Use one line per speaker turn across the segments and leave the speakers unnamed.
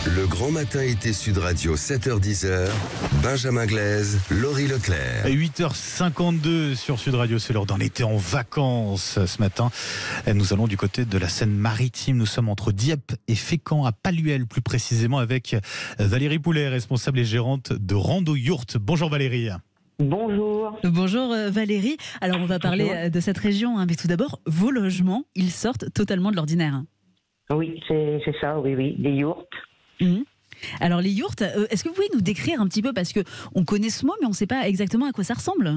Le grand matin été Sud Radio, 7h-10h, Benjamin Glaise, Laurie Leclerc.
8h52 sur Sud Radio, c'est l'heure d'en été en vacances ce matin. Nous allons du côté de la Seine-Maritime. Nous sommes entre Dieppe et Fécamp, à Palluel plus précisément, avec Valérie Poulet, responsable et gérante de Rando Yourt. Bonjour Valérie.
Bonjour.
Bonjour Valérie. Alors on va parler de cette région, mais tout d'abord, vos logements, ils sortent totalement de l'ordinaire.
Oui, c'est ça, oui, des yourtes.
Alors les yourtes, est-ce que vous pouvez nous décrire un petit peu, parce qu'on connaît ce mot, mais on ne sait pas exactement à quoi ça ressemble.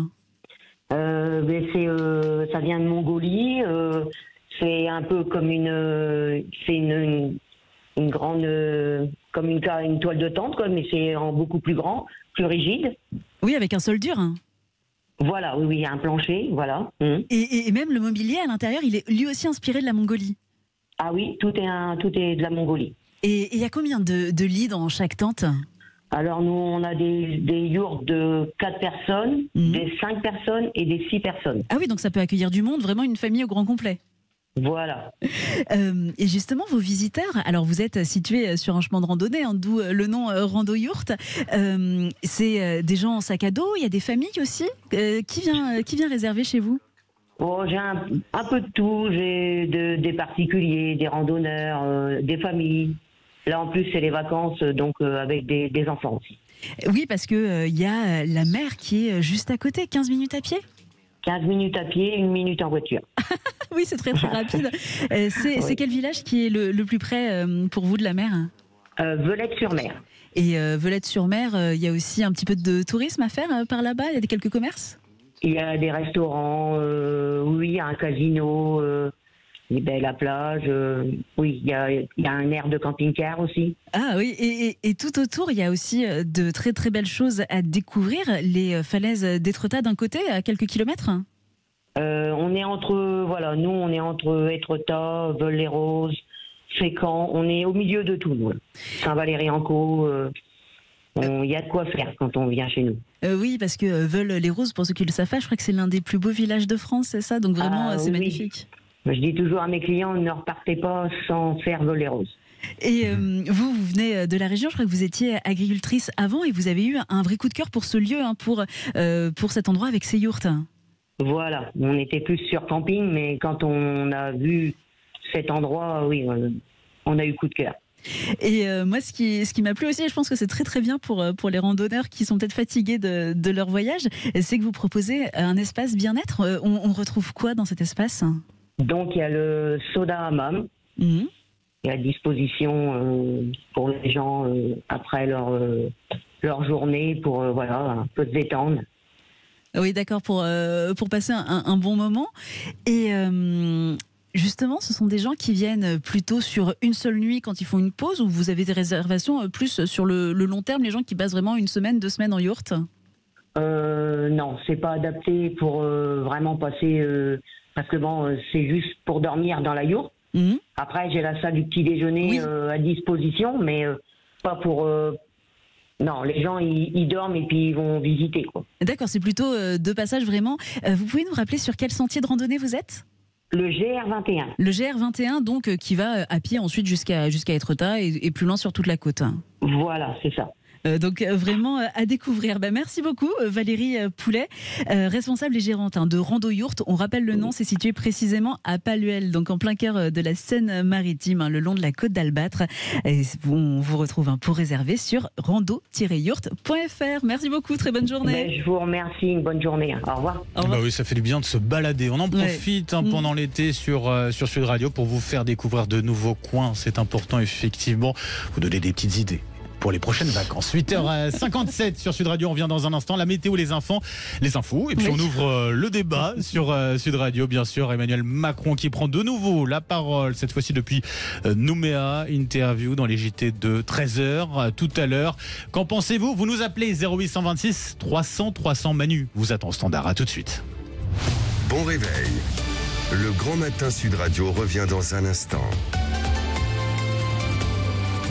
Ça vient de Mongolie. C'est un peu comme une grande, comme une toile de tente, quoi, mais c'est en beaucoup plus grand, plus rigide.
Oui, avec un sol dur.
Voilà, oui, un plancher, voilà.
Et même le mobilier à l'intérieur, il est lui aussi inspiré de la Mongolie.
Ah oui, tout est de la Mongolie.
Et il y a combien de lits dans chaque tente ?
Alors nous, on a des yourtes de 4 personnes, des 5 personnes et des 6 personnes.
Ah oui, donc ça peut accueillir du monde, vraiment une famille au grand complet.
Voilà.
Et justement, vos visiteurs, alors vous êtes situés sur un chemin de randonnée, d'où le nom Rando Yourt. C'est des gens en sac à dos, il y a des familles aussi. Qui vient réserver chez vous ?
Oh, j'ai un peu de tout. J'ai des particuliers, des randonneurs, des familles. Là, en plus, c'est les vacances, donc avec des enfants aussi.
Oui, parce qu'il y a la mer qui est juste à côté, 15 minutes à pied.
15 minutes à pied, 1 minute en voiture.
Oui, c'est très très rapide. C'est quel village qui est le plus près pour vous de la mer ?
Velette-sur-Mer.
Et Velette-sur-Mer, il y a aussi un petit peu de tourisme à faire par là-bas ? Il y a quelques commerces ?
Il y a des restaurants, oui, il y a un casino, la plage, oui, il y a un air de camping-car aussi.
Ah oui, et tout autour, il y a aussi de très très belles choses à découvrir. Les falaises d'Étretat d'un côté, à quelques kilomètres.
On est entre Étretat, Veules-les-Roses, Fécamp, on est au milieu de tout, nous. Saint-Valery-en-Caux, il y a de quoi faire quand on vient chez nous.
Oui, parce que Veules-les-Roses, pour ceux qui ne le savent pas, je crois que c'est l'un des plus beaux villages de France, c'est ça ? Donc vraiment, c'est magnifique.
Je dis toujours à mes clients, ne repartez pas sans faire Veules-les-Roses.
Et vous venez de la région, je crois que vous étiez agricultrice avant et vous avez eu un vrai coup de cœur pour ce lieu, pour cet endroit avec ces yourtes.
Voilà, on était plus sur camping, mais quand on a vu cet endroit, oui, on a eu coup de cœur. Et
moi, ce qui m'a plu aussi, et je pense que c'est très très bien pour les randonneurs qui sont peut-être fatigués de leur voyage, c'est que vous proposez un espace bien-être. On retrouve quoi dans cet espace ?
Donc il y a le soda hammam, qui est à disposition pour les gens après leur journée, pour un peu se détendre.
Oui, d'accord, pour passer un bon moment. Et justement, ce sont des gens qui viennent plutôt sur une seule nuit quand ils font une pause, ou vous avez des réservations plus sur le long terme, les gens qui passent vraiment 1 semaine, 2 semaines en yourte ?
Non, c'est pas adapté pour vraiment passer, parce que c'est juste pour dormir dans la yourte. Après, j'ai la salle du petit déjeuner à disposition, mais pas pour... Non, les gens, ils dorment et puis ils vont visiter, quoi.
D'accord, c'est plutôt de passage vraiment. Vous pouvez nous rappeler sur quel sentier de randonnée vous êtes ?
Le GR21.
Le GR21, donc, qui va à pied ensuite jusqu'à Étretat et plus loin sur toute la côte.
Voilà, c'est ça.
Donc vraiment à découvrir. Merci beaucoup Valérie Poulet, responsable et gérante de Rando Yourt. On rappelle le nom, c'est situé précisément à Palluel, donc en plein cœur de la Seine-Maritime, le long de la côte d'Albâtre. Et on vous retrouve pour réserver sur rando-yourt.fr. Merci beaucoup, très bonne journée.
Je vous remercie, une bonne journée. Au revoir.
Au revoir. Oui, ça fait du bien de se balader. On en profite pendant l'été sur Sud Radio pour vous faire découvrir de nouveaux coins. C'est important, effectivement. Vous donner des petites idées pour les prochaines vacances. 8h57 sur Sud Radio, on revient dans un instant. La météo, les infos, et puis on ouvre le débat sur Sud Radio, bien sûr. Emmanuel Macron qui prend de nouveau la parole, cette fois-ci depuis Nouméa. Interview dans les JT de 13h tout à l'heure. Qu'en pensez-vous ? Vous nous appelez 0826 300 300. Manu vous attend au standard. À tout de suite.
Bon réveil. Le grand matin Sud Radio revient dans un instant.